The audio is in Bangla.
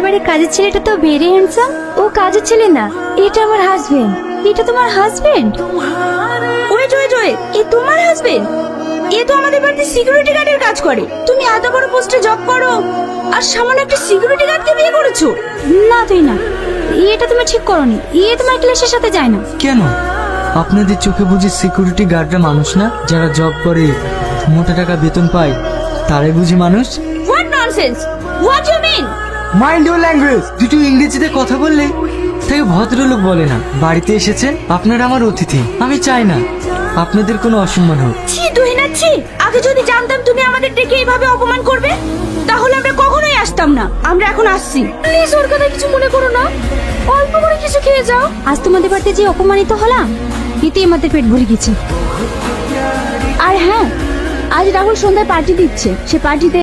বাড়ির কাজের ছেলেটা তো ভেরি হ্যান্ডসাম। ও কাজের ছেলে না, এটা আমার হাজবেন্ড। এটা তোমার হাজবেন্ড? ওয়েট ওয়েট ওয়েট, এ তোমার হাজবেন্ড? এ তো আমাদের বাড়িতে সিকিউরিটি গার্ডের কাজ করে। তুমি এত বড় পোস্টে জব করো আর সামান্য একটা সিকিউরিটি গার্ডকে বিয়ে করেছো? না তুই না, এটা তুমি ঠিক করনি। তোমার ক্লাসের সাথে যায় না। কেন? আপনাদের চোখে বুঝি সিকিউরিটি গার্ডরা মানুষ না? যারা জব করে মোটা টাকা বেতন পায় তারাই বুঝি মানুষ? What nonsense, what you mean? Mind your language. দুটো ইংরেজিতে কথা বললে তাকে ভদ্রলোক বলে না। বাড়িতে এসেছেন, আপনারা আমার অতিথি। আমি চাই না আপনাদের কোনো অসম্মান হোক। ছি তুহিনা ছি, আগে যদি জানতাম তুমি আমাদের ডেকে এইভাবে অপমান করবে তাহলে আমরা কখনোই আসতাম না। আমরা এখন আসছি। প্লিজ ওর কথা কিছু মনে করো না, অল্প করে কিছু খেয়ে যাও। আজ তোমাদের বাড়িতে যে অপমানিত হলাম এতেই আমাদের পেট ভরে গেছে। আর হ্যাঁ, আজ রাহুল সন্ধ্যায় পার্টি দিচ্ছে। সে পার্টিতে